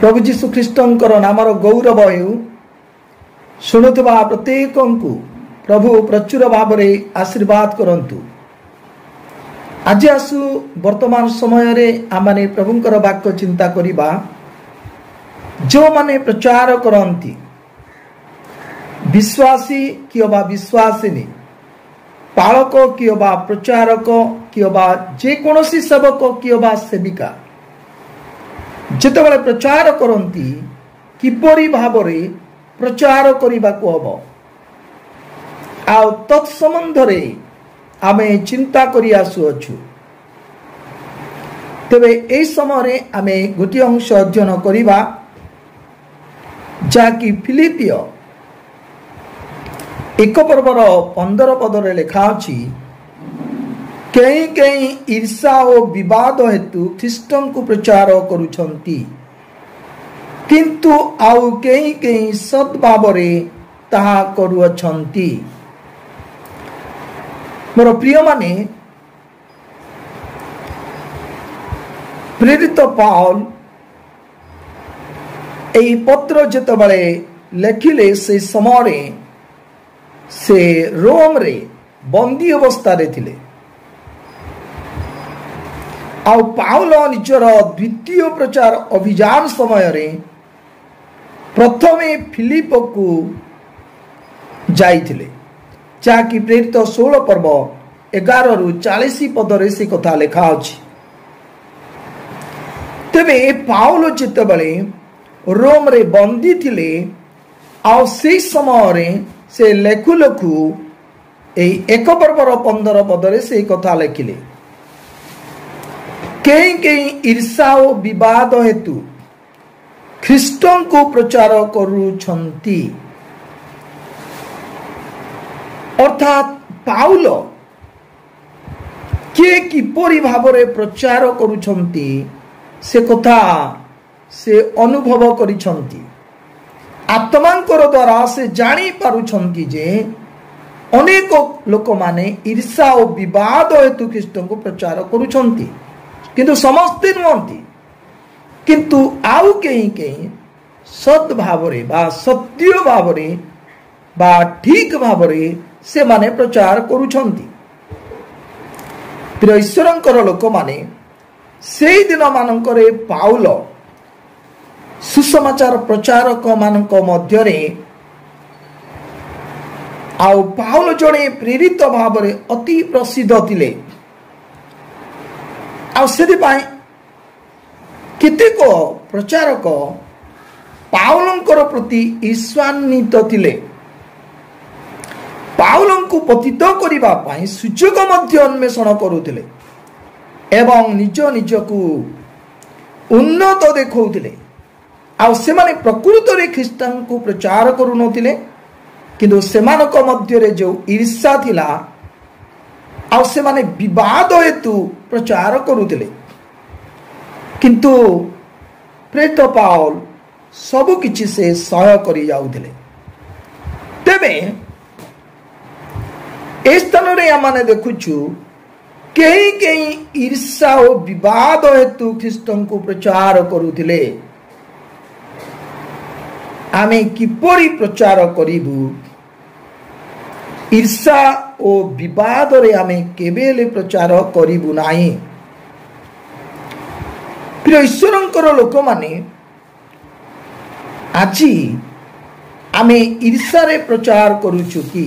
प्रभु जीशु ख्रीष्टंकर नामर गौरव हेउ शुणुवा प्रत्येक को प्रभु प्रचुर भाव में आशीर्वाद करंतु। आज आसु वर्तमान समय रे आमाने प्रभुंकर वाक्य चिंता करिबा। जो माने प्रचार करंती विश्वासी किबा विश्वासिनी पालक किबा प्रचारक किबा जेकोसी सेवक किबा सेविका जेतेबेले प्रचार करंती किपरि भावरे प्रचार करिबा को हबो आ तत्संबंध रे आमे चिंता करि आसु अछु। तेबे एई समय रे आमे गोटी अंश अध्ययन करिबा जाकि फिलिपियो 1 पर्वर 15 पद रे लिखा अछि, कहीं कहीं ईर्षा और विवाद हेतु ख्रीष्टन को प्रचार करुछंती, किंतु आउ कहीं कहीं सद्भाव रे ताहा करुछंती। मोर प्रिय माने प्रेरित पाउल एई पत्र जेतबेले लेखिले से समय से रोम रे बंदी अवस्था रे थिले। आउ पाउल निजर द्वितीय प्रचार अभियान समय रे प्रथमे फिलिप को जाइथिले, जाकि प्रेरित 16 पर्व 11 रु 40 पद रे से कथा लिखा अछि। तेबे पाउल जेतेबेले रोम रे बंदी थिले आउ से समय रे से लेखु लेखु एई 1 पर्वर 15 पद रे से कथा लिखिले, कहीं कहीं ईर्षा और विवाद हेतु ख्रीष्टन को प्रचार करुछंती। अर्थात पाउल किए किपरि भावरे प्रचार करुछंती से कथा से अनुभव करिछंती। आत्मांकर द्वारा से जानी पारुछंती जे अनेक लोक माने ईर्षा और विवाद हेतु ख्रीष्टन को प्रचार करुछंती, किंतु समस्ते नुहंती, किंतु आउ कहीं कहीं सद्भाव रे बा सत्य भाव रे बा ठीक भाव रे से माने प्रचार करुछंती। प्रिय ईश्वरंकर लोक माने सेई दिन मानकरे पाउल सुसमाचार प्रचारक मानक मध्य रे आउ पाउल जड़े प्रेरित भाव रे अति प्रसिद्ध थिले। आउ सेदिपाई केतेक प्रचारक पाउलंकर प्रति ईर्ष्यान्वित थिले। पाउलंकु पतित करिबा पाई सुजोग मध्य अन्वेषण करुथिले एवं निज निजकु उन्नत देखौथिले। आउ सेमाने प्रकृत रे ख्रीष्टान को प्रचार करू नथिले, किंतु सेमानक मध्य रे जो ईर्ष्या थिला आउ सेमाने विवाद हेतु प्रचार करुथिले। किंतु प्रेरित पाउल सबु किछि से सहाय करि जाउथिले। तेबे ए स्थान रे आमाने देखुछु कहीं कहीं ईर्ष्या और विवाद हेतु ख्रीष्टन को प्रचार करुथिले। आमे किपरि प्रचार करिबु? ईर्षा और विवाद रे आमे केबेले प्रचार करिबु नाही। प्रिय ईश्वरंकर लोक माने आजी आमे ईर्षा रे प्रचार करूछु कि?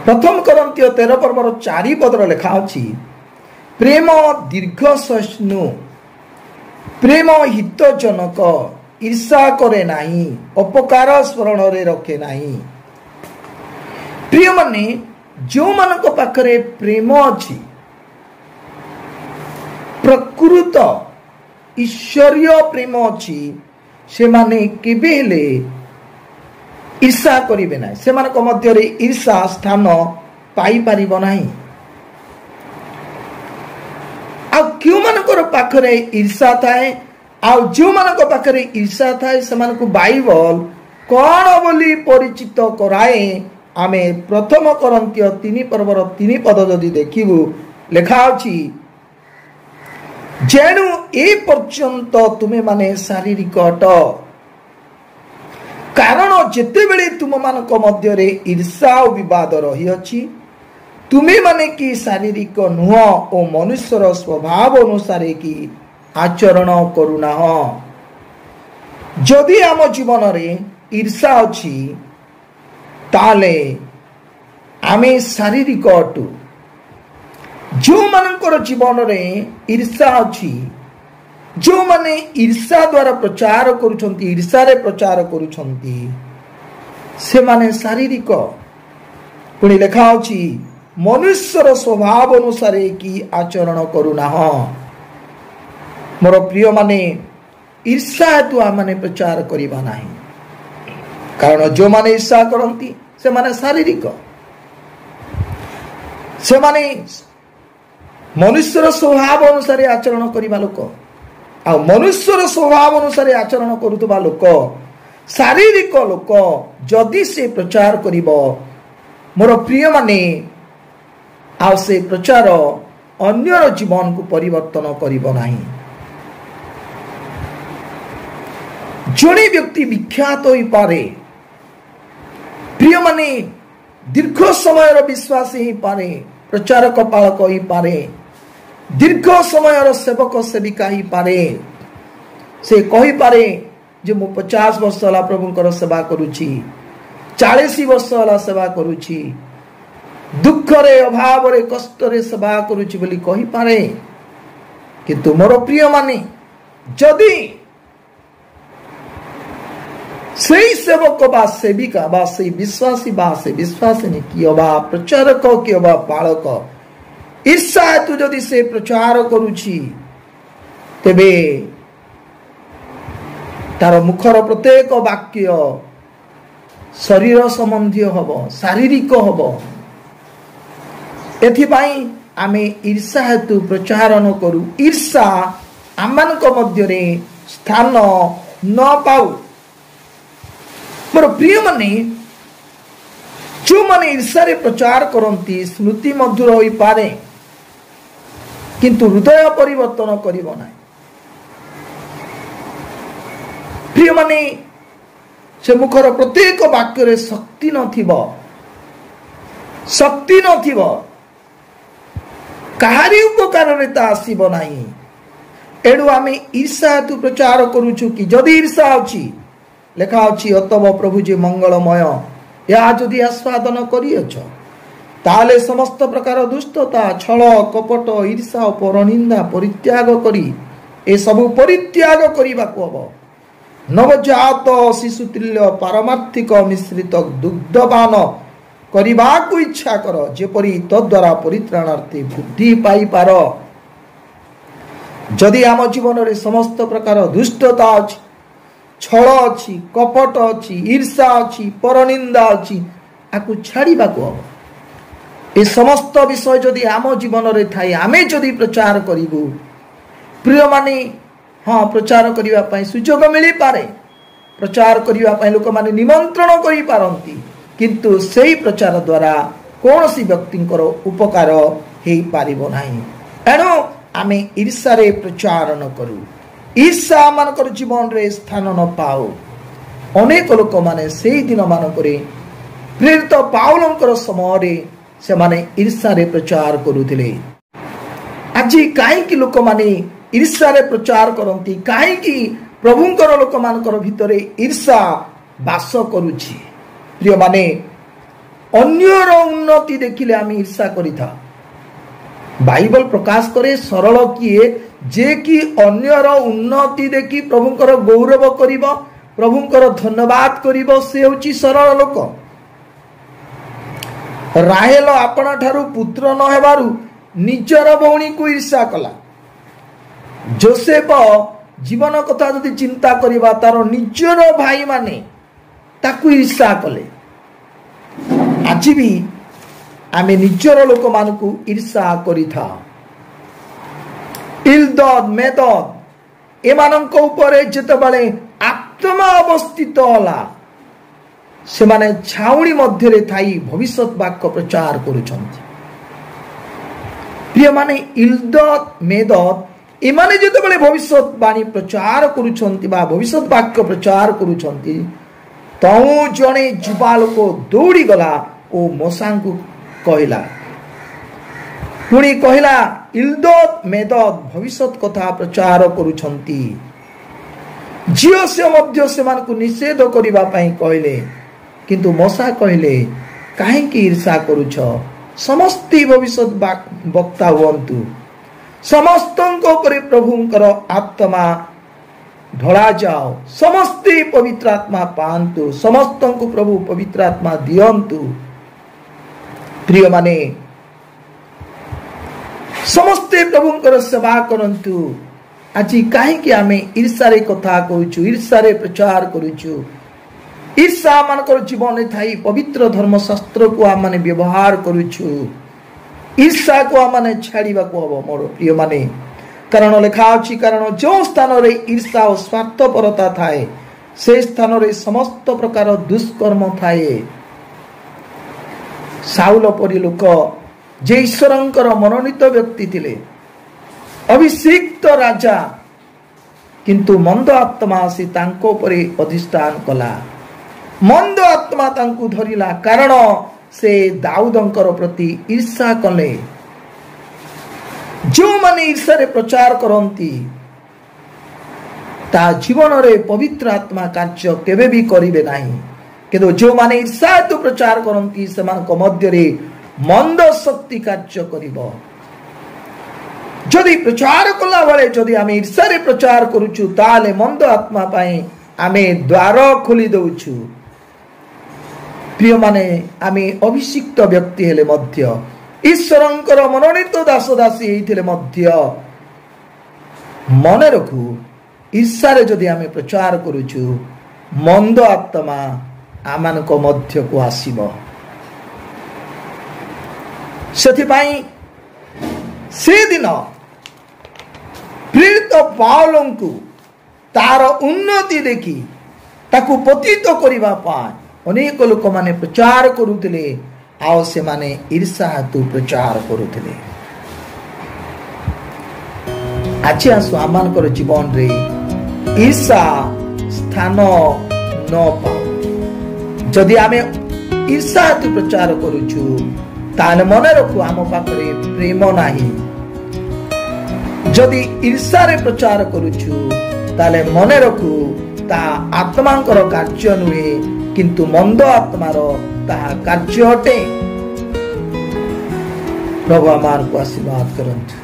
प्रथम करंतिय 13 पर्वर 4 पदर लेखा अछि, प्रेम दीर्घ सहिष्णु, प्रेम हितजनक, ईर्षा करे नाही, अपकार स्मरण रे रखे नाही। प्रिय माने जो मानक पाखरे प्रेम अछि, प्रकृत ईश्वरीय प्रेम अछि, से माने केबे हेले ईर्षा करिवे नाही। से मानक मध्य रे ईर्षा स्थान पाई परिबो नाही। आ क्यों मानकर पाखरे ईर्षा थाए आउ जो मानक पाखरे ईर्षा थाए सेमानकु बाइबल कोन बोली परिचित कराए? आमे प्रथम करंतिय 3 पर्वर 3 पद जदि देखिबु लेखा अछि, जेणु ए पर्यंत तुमे माने शारीरिक अट कारण जेतेबेले तुम मानक मध्य रे ईर्षा और विवाद रही अछि तुमे माने कि शारीरिक नुह और मनुष्यर स्वभाव अनुसार कि आचरण करुना जदि आम जीवन रे ईर्षा अछि ताले आमे शारीरिक अटु जो मानकर जीवन रे ईर्षा अछि जो माने ईर्षा द्वारा प्रचार करुछंती ईर्षा रे प्रचार करुछंती से माने शारीरिक पुणी लेखा अछि मनुष्यर स्वभाव अनुसार कि आचरण करुना मोर प्रिय माने ईर्षा हेतु आमने प्रचार करिबा नाही कारण जो माने ईर्षा करंती से माने शारीरिक से माने मनुष्यर स्वभाव अनुसार आचरण करिबा लोक आ मनुष्यर स्वभाव अनुसार आचरण करुवा लोक शारीरिक लोक जदि से प्रचार करिब मोर प्रिय माने आ से प्रचार अन्यर जीवन को परिवर्तन करिब नाही जड़े व्यक्ति विख्यात हो पारे प्रिय माने दीर्घ समय विश्वासी ही पारे प्रचारक पालक ही पारे दीर्घ समय सेवक सेविका ही पारे से कही पारे जे मु 50 वर्ष होला प्रभुंकर सेवा करूची 40 वर्ष होला सेवा करूची दुख रे अभाव रे कष्ट रे सेवा करूची बोली कही पारे किंतु मोर प्रिय माने जदि सही सेवक बा सेविका बा सही विश्वासी बा से विश्वासिनी कियो बा प्रचारक कियो बा पालक ईर्षा हेतु जदि से प्रचार करुछि तेबे तार मुखर प्रत्येक वाक्य शरीर संबंधी हब शारीरिक हब एथिपाई आमे ईर्षा हेतु प्रचार न करू ईर्षा आमनक मध्य रे स्थान न पाऊ मोर प्रिय माने जो माने ईर्षा रे प्रचार करंती स्मृति मधुर होई पारे किंतु हृदय परिवर्तन करिब ना प्रिय माने से मुखर प्रत्येक वाक्य रे शक्ति नथिब कहारी उपकार रे ता आसीब नाही एडु आमे ईर्षा हेतु प्रचार करूछु कि जदि ईर्षा अछि लेखा अछि अतव प्रभु जे मंगलमय या जदि आस्वादन करियछ ताले समस्त प्रकार दुष्टता छल कपट ईर्षा परनिंदा परित्याग करी ए सब परित्याग करिबा को हबो नवजात शिशु तुल्य पारमार्थिक मिश्रित दुग्धपान करिबा को इच्छा कर जेपरि तद्वारा परित्राणार्थी बुद्धि पाई पार जदि आम जीवन रे समस्त प्रकार दुष्टता अछि छल अछि कपट अछि ईर्षा अछि परनिंदा अछि आकु छाड़ीबा को ए समस्त विषय जदि आम जीवन रे थाई आमे जदि प्रचार करिबु प्रिय माने हाँ प्रचार करिबा पई सुयोग मिली पारे प्रचार करिबा पई लोक माने निमंत्रण करि पारंती किंतु सेही प्रचार द्वारा कोनोसी व्यक्तिंकर उपकार हेई पारिबो नाही एनो आमे ईर्षा रे प्रचार न करू ईर्षा मानकर जीवन रे स्थान न पाओ अनेक लोक माने सेही दिन मानकरे प्रेरित पाउलंकर समय रे से माने ईर्षा रे प्रचार करूथिले आज काहे कि लोक माने ईर्षा रे प्रचार करंती काहे कि प्रभुंकर लोक मानकर भितरे ईर्षा वास करूछि प्रिय माने अन्यर उन्नति देखिले आमे ईर्षा करिथा बाइबल प्रकाश करे सरल किए जे कि अन्यर उन्नति देखि प्रभुंकर गौरव करिबो प्रभुंकर धन्यवाद करिबो से होछि सरल लोक राहेल आपण ठारू पुत्र न हेबारु निजर भौणी को ईर्षा कला जोसेफ जीवन कथा जदि चिंता करिबा तार निजर भाई माने ताकू ईर्षा कले आज भी आमे निजर लोक मानकू ईर्षा करिथा इल्दद मेदद एमानंक उपरे जेतबेले आत्मा अवस्थित होला से माने छाउणी मध्य रे थाई भविष्यत वाक्य प्रचार करूछंती प्रिय माने इल्दद मेदद ଏମାନେ ଯେତେବେଳେ ଭବିଷ୍ୟତବାଣୀ ପ୍ରଚାର କରୁଛନ୍ତି ବା ଭବିଷ୍ୟତ ବାକ୍ୟ ପ୍ରଚାର କରୁଛନ୍ତି, ତୁ ଜଣେ ଯୁବା ଲୋକ ଦୌଡ଼ିଗଲା ଓ ମଶାଙ୍କୁ କହିଲା, ପୁଣି କହିଲା, ଇଲଦୋଦ ମେଦଦ ଭବିଷ୍ୟତ କଥା ପ୍ରଚାର କରୁଛନ୍ତି। ଝିଅ ସେ ମଧ୍ୟ ସେମାନଙ୍କୁ ନିଷେଧ କରିବା ପାଇଁ କହିଲେ, କିନ୍ତୁ ମଶା କହିଲେ, କାହିଁକି ଈର୍ଷା କରୁଛ? ସମସ୍ତେ ଭବିଷ୍ୟତ ବକ୍ତା ହୁଅନ୍ତୁ। ସମସ୍ତଙ୍କ ଉପରେ ପ୍ରଭୁଙ୍କର ଆତ୍ମା ଢଳାଯାଉ। ସମସ୍ତେ ପବିତ୍ର ଆତ୍ମା ପାଆନ୍ତୁ। ସମସ୍ତଙ୍କୁ ପ୍ରଭୁ ପବିତ୍ର ଆତ୍ମା ଦିଅନ୍ତୁ। ପ୍ରିୟମାନେ, ସମସ୍ତେ ପ୍ରଭୁଙ୍କର ସେବା କରନ୍ତୁ। ଆଜି କାହିଁକି ଆମେ ଈର୍ଷାରେ କଥା କହୁଛୁ, ଈର୍ଷାରେ ପ୍ରଚାର କରୁଛୁ? ଈର୍ଷା ମାନଙ୍କର ଜୀବନରେ ଥାଇ ପବିତ୍ର ଧର୍ମଶାସ୍ତ୍ରକୁ ଆମେ ବ୍ୟବହାର କରୁଛୁ। ଈର୍ଷାକୁ ଆମେ ଛାଡ଼ିବାକୁ ହବ ମୋର ପ୍ରିୟମାନେ। କାରଣ ଲେଖା ଅଛି, କାରଣ ଯେଉଁ ସ୍ଥାନରେ ଈର୍ଷା ଓ ସ୍ୱାର୍ଥପରତା ଥାଏ, ସେ ସ୍ଥାନରେ ସମସ୍ତ ପ୍ରକାର ଦୁଷ୍କର୍ମ ଥାଏ। ସାଉଲ ପରି ଲୋକ ଯେ ଈଶ୍ୱରଙ୍କର ମନୋନୀତ ବ୍ୟକ୍ତି ଥିଲେ, ଅଭିଷିକ୍ତ ରାଜା, କିନ୍ତୁ ମନ୍ଦ ଆତ୍ମା ଆସି ତାଙ୍କ ଉପରେ ଅଧିଷ୍ଠାନ କଲା। ମନ୍ଦ ଆତ୍ମା ତାଙ୍କୁ ଧରିଲା, କାରଣ ସେ ଦାଉଦଙ୍କର ପ୍ରତି ଈର୍ଷା କଲେ। ଯେଉଁମାନେ ଈର୍ଷାରେ ପ୍ରଚାର କରନ୍ତି, ତା ଜୀବନରେ ପବିତ୍ର ଆତ୍ମା କାର୍ଯ୍ୟ କେବେ ବି କରିବେ ନାହିଁ। କିନ୍ତୁ ଯେଉଁମାନେ ଈର୍ଷା ହେତୁ ପ୍ରଚାର କରନ୍ତି, ସେମାନଙ୍କ ମଧ୍ୟରେ ମନ୍ଦ ଶକ୍ତି କାର୍ଯ୍ୟ କରିବ। ଯଦି ପ୍ରଚାର କଲା ବେଳେ ଯଦି ଆମେ ଈର୍ଷାରେ ପ୍ରଚାର କରୁଛୁ, ତାହେଲେ ମନ୍ଦ ଆତ୍ମା ପାଇଁ ଆମେ ଦ୍ୱାର ଖୋଲି ଦେଉଛୁ। ପ୍ରିୟମାନେ, ଆମେ ଅଭିଷିକ୍ତ ବ୍ୟକ୍ତି ହେଲେ ମଧ୍ୟ, ଈଶ୍ୱରଙ୍କର ମନୋନୀତ ଦାସ ଦାସୀ ହେଇଥିଲେ ମଧ୍ୟ ମନେ ରଖୁ, ଈର୍ଷାରେ ଯଦି ଆମେ ପ୍ରଚାର କରୁଛୁ, ମନ୍ଦ ଆତ୍ମା ଆମମାନଙ୍କ ମଧ୍ୟକୁ ଆସିବ। ସେଥିପାଇଁ ସେଦିନ ପ୍ରେରିତ ପାଉଲଙ୍କୁ ତାର ଉନ୍ନତି ଦେଖି ତାକୁ ପତିତ କରିବା ପାଇଁ ଅନେକ ଲୋକମାନେ ପ୍ରଚାର କରୁଥିଲେ, ଆଉ ସେମାନେ ଈର୍ଷା ହେତୁ ପ୍ରଚାର କରୁଥିଲେ। ଆଜି ଆସୁ ଆମମାନଙ୍କର ଜୀବନରେ ଈର୍ଷା ସ୍ଥାନ ନ ପାଉ। ଯଦି ଆମେ ଈର୍ଷା ହେତୁ ପ୍ରଚାର କରୁଛୁ, ତାହେଲେ ମନେ ରଖୁ ଆମ ପାଖରେ ପ୍ରେମ ନାହିଁ। ଯଦି ଈର୍ଷାରେ ପ୍ରଚାର କରୁଛୁ, ତାହେଲେ ମନେ ରଖୁ ତାହା ଆତ୍ମାଙ୍କର କାର୍ଯ୍ୟ ନୁହେଁ, କିନ୍ତୁ ମନ୍ଦ ଆତ୍ମାର ତାହା କାର୍ଯ୍ୟ ଅଟେ। ପ୍ରଭୁ ଆମମାନଙ୍କୁ ଆଶୀର୍ବାଦ କରନ୍ତୁ।